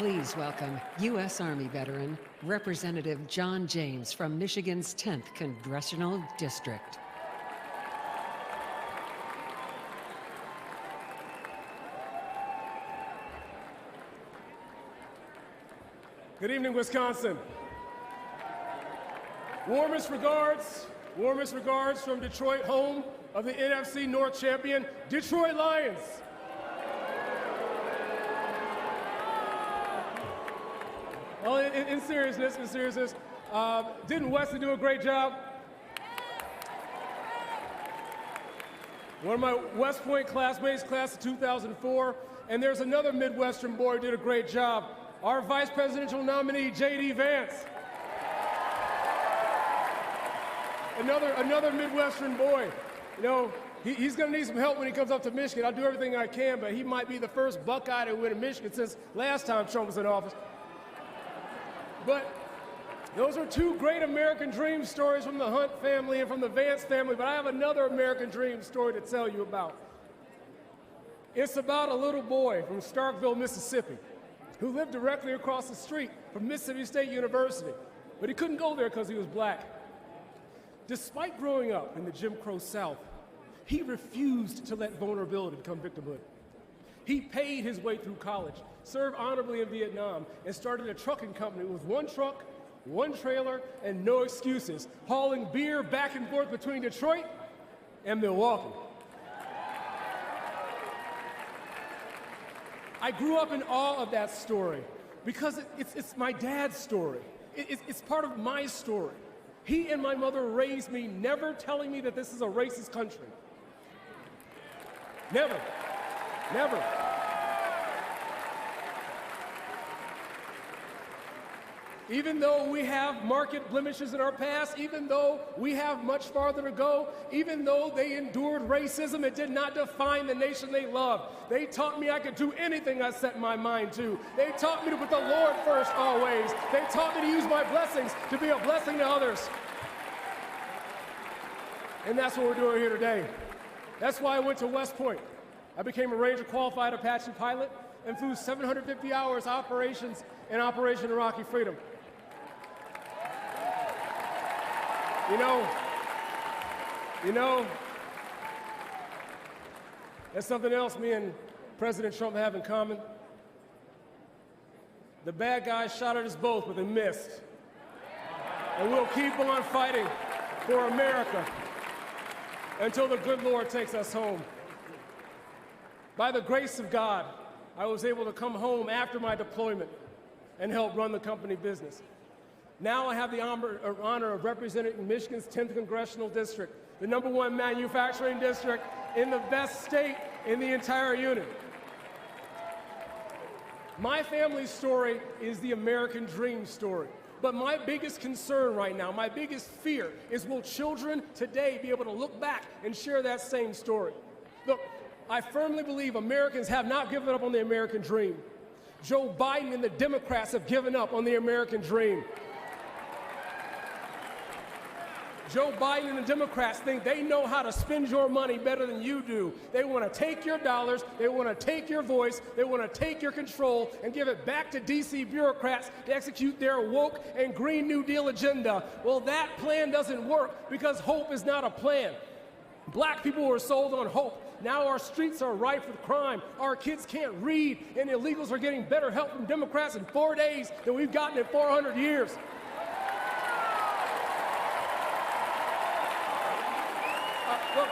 Please welcome U.S. Army veteran, Representative John James from Michigan's 10th Congressional District. Good evening, Wisconsin. Warmest regards from Detroit, home of the NFC North champion, Detroit Lions. Well, in seriousness, didn't Wesley do a great job? One of my West Point classmates, class of 2004, and there's another Midwestern boy who did a great job. Our vice presidential nominee, J.D. Vance. Another Midwestern boy. You know, he's going to need some help when he comes up to Michigan. I'll do everything I can, but he might be the first Buckeye to win in Michigan since last time Trump was in office. But those are two great American dream stories from the Hunt family and from the Vance family, but I have another American dream story to tell you about. It's about a little boy from Starkville, Mississippi, who lived directly across the street from Mississippi State University, but he couldn't go there because he was black. Despite growing up in the Jim Crow South, he refused to let vulnerability become victimhood. He paid his way through college, served honorably in Vietnam, and started a trucking company with one truck, one trailer, and no excuses, hauling beer back and forth between Detroit and Milwaukee. I grew up in awe of that story because it's my dad's story. It's part of my story. He and my mother raised me never telling me that this is a racist country. Never. Never. Even though we have marked blemishes in our past, even though we have much farther to go, even though they endured racism, it did not define the nation they loved. They taught me I could do anything I set my mind to. They taught me to put the Lord first always. They taught me to use my blessings to be a blessing to others. And that's what we're doing here today. That's why I went to West Point. I became a Ranger qualified Apache pilot and flew 750 hours operations in Operation Iraqi Freedom. You know, there's something else me and President Trump have in common. The bad guys shot at us both, but they missed. And we'll keep on fighting for America until the good Lord takes us home. By the grace of God, I was able to come home after my deployment and help run the company business. Now I have the honor of representing Michigan's 10th Congressional District, the #1 manufacturing district in the best state in the entire union. My family's story is the American dream story. But my biggest concern right now, my biggest fear, is will children today be able to look back and share that same story? Look, I firmly believe Americans have not given up on the American dream. Joe Biden and the Democrats have given up on the American dream. Joe Biden and the Democrats think they know how to spend your money better than you do. They want to take your dollars, they want to take your voice, they want to take your control and give it back to DC bureaucrats to execute their woke and Green New Deal agenda. Well, that plan doesn't work because hope is not a plan. Black people were sold on hope. Now our streets are rife with crime. Our kids can't read, and illegals are getting better help from Democrats in 4 days than we've gotten in 400 years. Look,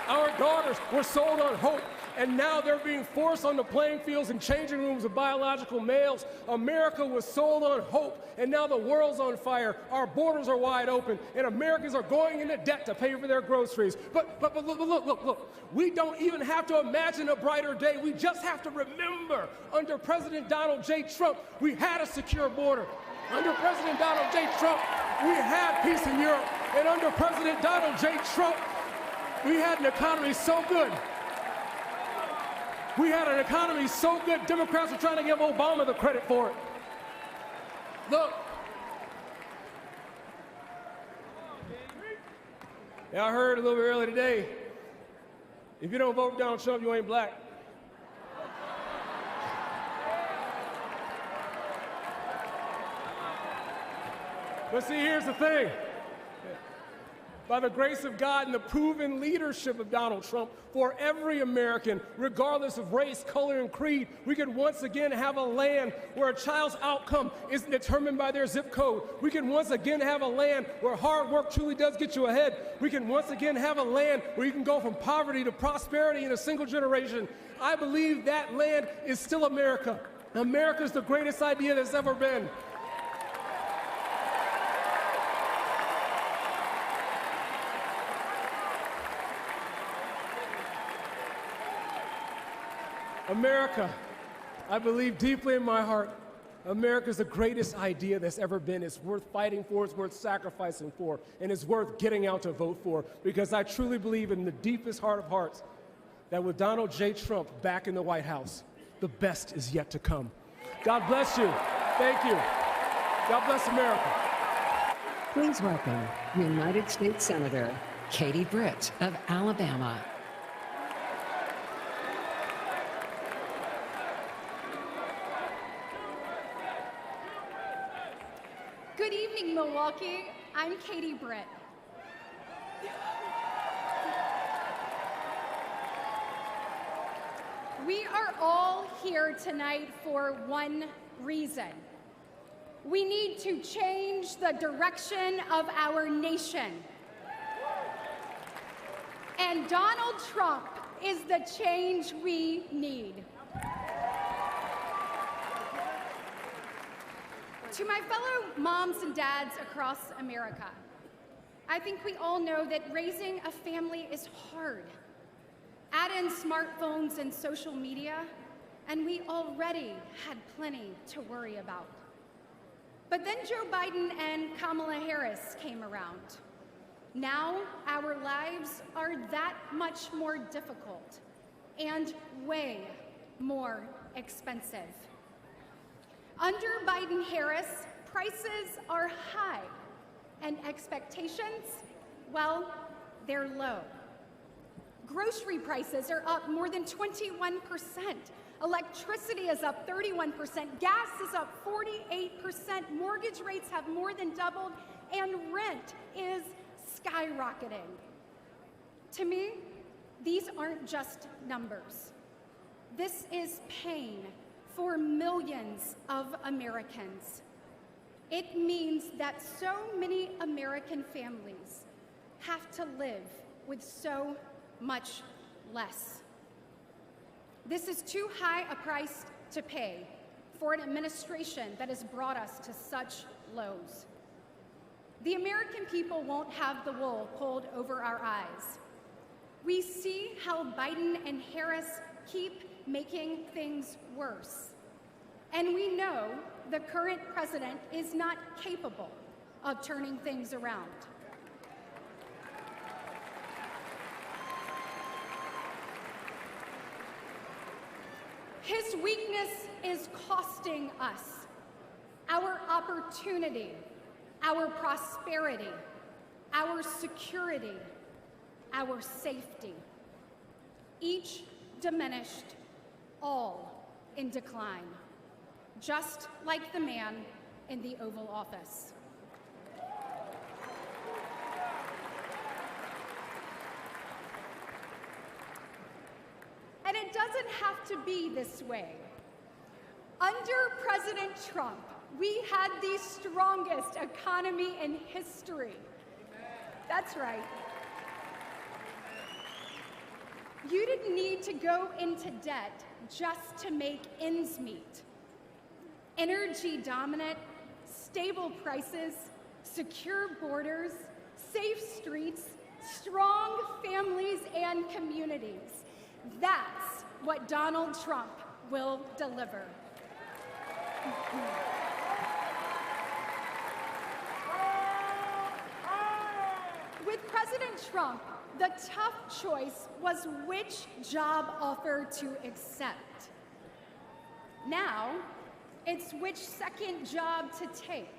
our daughters were sold on hope, and now they're being forced on the playing fields and changing rooms of biological males. America was sold on hope, and now the world's on fire. Our borders are wide open, and Americans are going into debt to pay for their groceries. But look. We don't even have to imagine a brighter day. We just have to remember, under President Donald J. Trump, we had a secure border. Under President Donald J. Trump, we had peace in Europe. And under President Donald J. Trump, we had an economy so good. We had an economy so good, Democrats are trying to give Obama the credit for it. Look. Yeah, I heard a little bit earlier today, if you don't vote for Donald Trump, you ain't black. But see, here's the thing. By the grace of God and the proven leadership of Donald Trump, for every American, regardless of race, color, and creed, we can once again have a land where a child's outcome isn't determined by their zip code. We can once again have a land where hard work truly does get you ahead. We can once again have a land where you can go from poverty to prosperity in a single generation. I believe that land is still America. America is the greatest idea that's ever been. America, I believe deeply in my heart, America is the greatest idea that's ever been. It's worth fighting for, it's worth sacrificing for, and it's worth getting out to vote for, because I truly believe in the deepest heart of hearts that with Donald J. Trump back in the White House, the best is yet to come. God bless you. Thank you. God bless America. Please welcome United States Senator Katie Britt of Alabama. Good evening, Milwaukee. I'm Katie Britt. We are all here tonight for one reason. We need to change the direction of our nation. And Donald Trump is the change we need. To my fellow moms and dads across America, I think we all know that raising a family is hard. Add in smartphones and social media, and we already had plenty to worry about. But then Joe Biden and Kamala Harris came around. Now our lives are that much more difficult and way more expensive. Under Biden-Harris, prices are high, and expectations, well, they're low. Grocery prices are up more than 21%. Electricity is up 31%. Gas is up 48%. Mortgage rates have more than doubled, and rent is skyrocketing. To me, these aren't just numbers. This is pain for millions of Americans. It means that so many American families have to live with so much less. This is too high a price to pay for an administration that has brought us to such lows. The American people won't have the wool pulled over our eyes. We see how Biden and Harris keep making things worse. And we know the current president is not capable of turning things around. His weakness is costing us our opportunity, our prosperity, our security, our safety. Each diminished, all in decline, just like the man in the Oval Office. And it doesn't have to be this way. Under President Trump, we had the strongest economy in history. That's right. You didn't need to go into debt just to make ends meet. Energy dominant, stable prices, secure borders, safe streets, strong families and communities. That's what Donald Trump will deliver. With President Trump, the tough choice was which job offer to accept. Now, it's which second job to take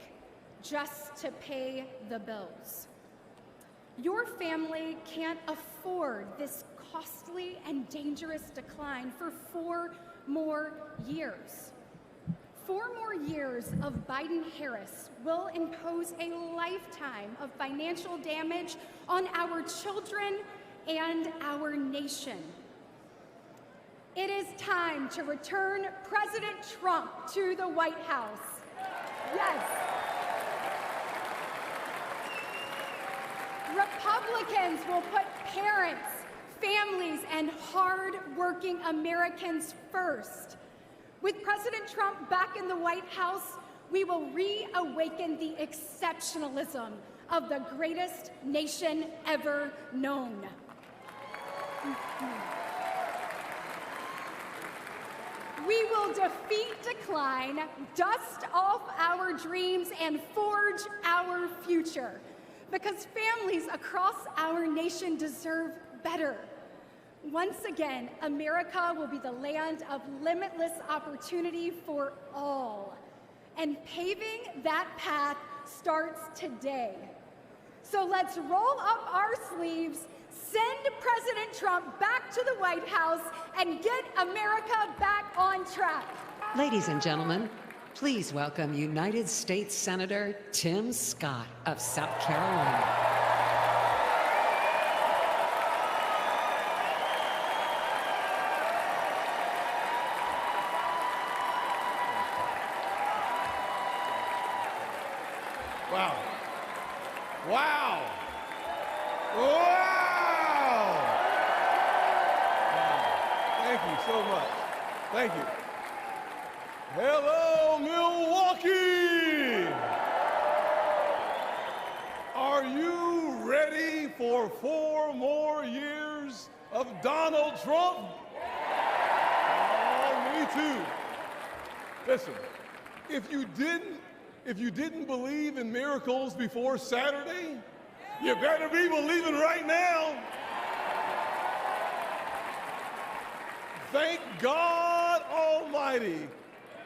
just to pay the bills. Your family can't afford this costly and dangerous decline for 4 more years. 4 4 more years of Biden-Harris will impose a lifetime of financial damage on our children and our nation. It is time to return President Trump to the White House. Yes. Republicans will put parents, families, and hard-working Americans first. With President Trump back in the White House, we will reawaken the exceptionalism of the greatest nation ever known. We will defeat decline, dust off our dreams, and forge our future. Because families across our nation deserve better. Once again, America will be the land of limitless opportunity for all. And paving that path starts today. So let's roll up our sleeves, send President Trump back to the White House, and get America back on track. Ladies and gentlemen, please welcome United States Senator Tim Scott of South Carolina. Wow. Wow. Wow. Thank you so much. Thank you. Hello, Milwaukee. Are you ready for 4 more years of Donald Trump? Oh, me too. Listen, if you didn't believe in miracles before Saturday, you better be believing right now. Thank God Almighty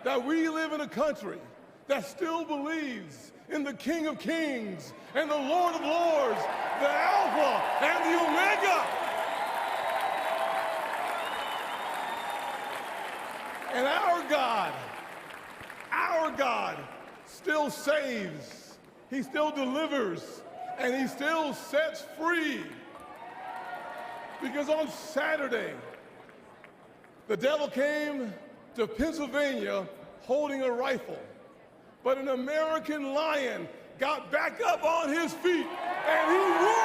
that we live in a country that still believes in the King of Kings and the Lord of Lords, the Alpha and the Omega. And our God still saves, he still delivers, and he still sets free. Because on Saturday, the devil came to Pennsylvania holding a rifle, but an American lion got back up on his feet and he roared.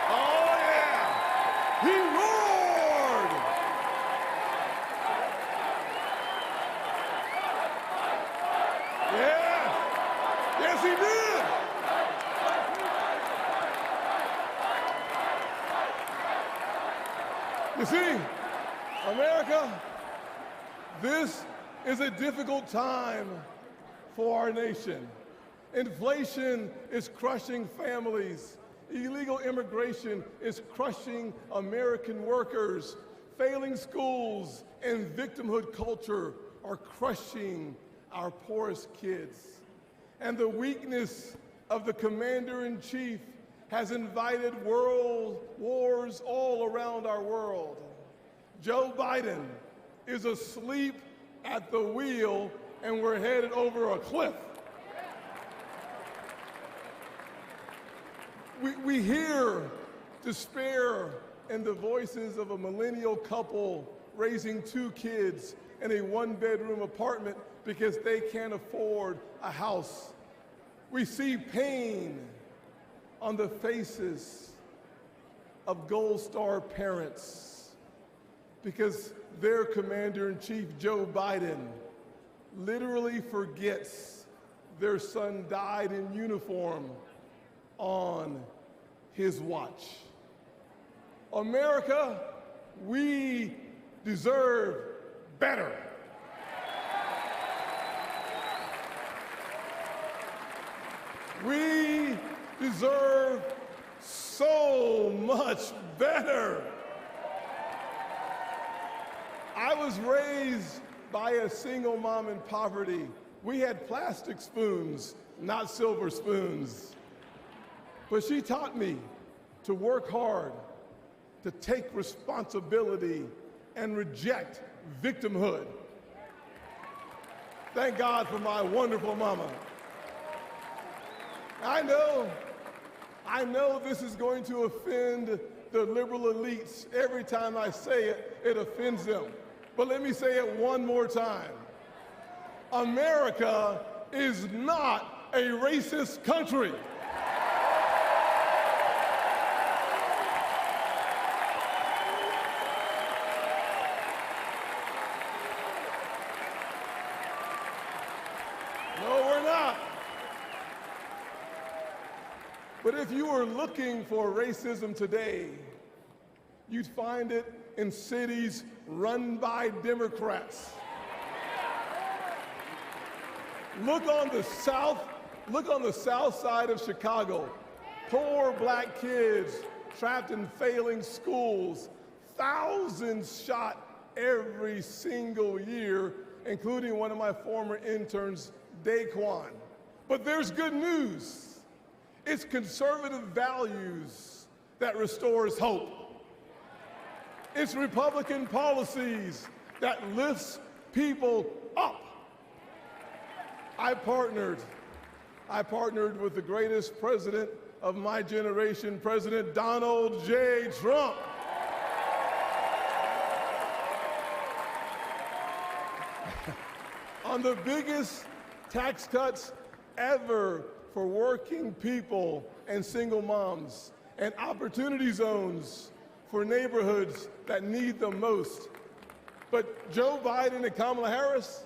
Oh yeah, he roared. Yeah, yes he did. You see, America, this is a difficult time for our nation. Inflation is crushing families. Illegal immigration is crushing American workers. Failing schools and victimhood culture are crushing our poorest kids. And the weakness of the commander-in-chief has invited world wars all around our world. Joe Biden is asleep at the wheel and we're headed over a cliff. We hear despair in the voices of a millennial couple raising 2 kids in a 1-bedroom apartment because they can't afford a house. We see pain on the faces of Gold Star parents because their commander-in-chief, Joe Biden, literally forgets their son died in uniform on his watch. America, we deserve better. We deserve so much better. I was raised by a single mom in poverty. We had plastic spoons, not silver spoons. But she taught me to work hard, to take responsibility, and reject victimhood. Thank God for my wonderful mama. I know this is going to offend the liberal elites. Every time I say it, it offends them. But let me say it one more time. America is not a racist country. No, we're not. But if you were looking for racism today, you'd find it in cities run by Democrats. Look on the south side of Chicago. Poor black kids trapped in failing schools. Thousands shot every single year, including one of my former interns, Daquan. But there's good news. It's conservative values that restores hope. It's Republican policies that lifts people up. I partnered with the greatest president of my generation, President Donald J. Trump. On the biggest tax cuts ever for working people and single moms, and opportunity zones for neighborhoods that need them most. But Joe Biden and Kamala Harris,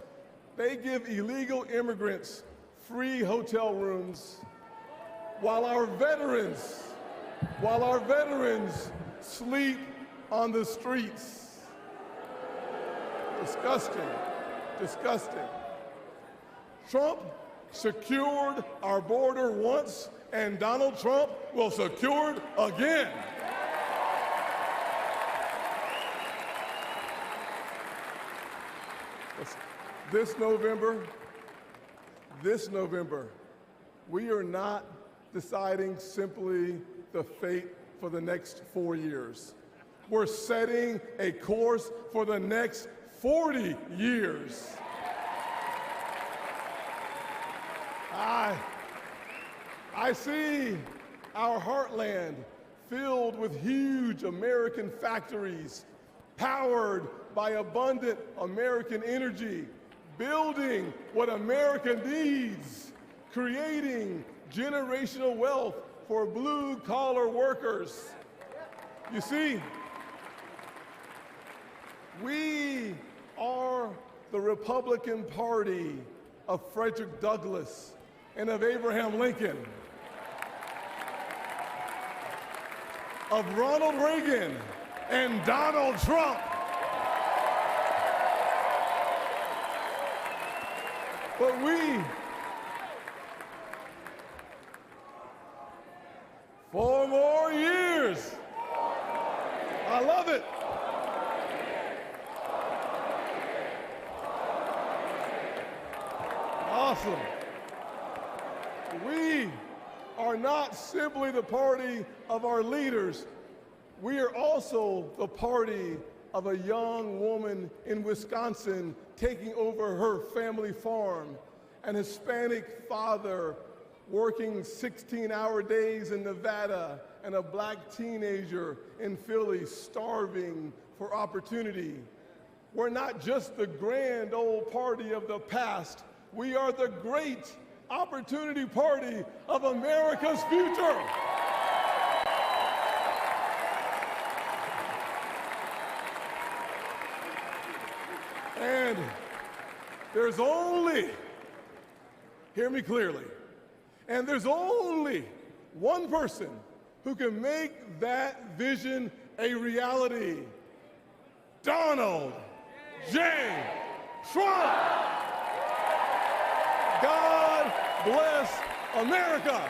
they give illegal immigrants free hotel rooms while our veterans sleep on the streets. Disgusting, disgusting. Trump secured our border once, and Donald Trump will secure it again. This November, we are not deciding simply the fate for the next 4 years. We're setting a course for the next 40 years. I see our heartland filled with huge American factories, powered by abundant American energy, building what America needs, creating generational wealth for blue-collar workers. You see, we are the Republican Party of Frederick Douglass and of Abraham Lincoln, of Ronald Reagan and Donald Trump. But we, 4 more years. I love it. Awesome. We are not simply the party of our leaders. We are also the party of a young woman in Wisconsin taking over her family farm, an Hispanic father working 16-hour days in Nevada, and a black teenager in Philly starving for opportunity. We're not just the grand old party of the past. We are the great opportunity party of America's future. And there's only, hear me clearly, and there's only one person who can make that vision a reality: Donald J. Trump. God bless America.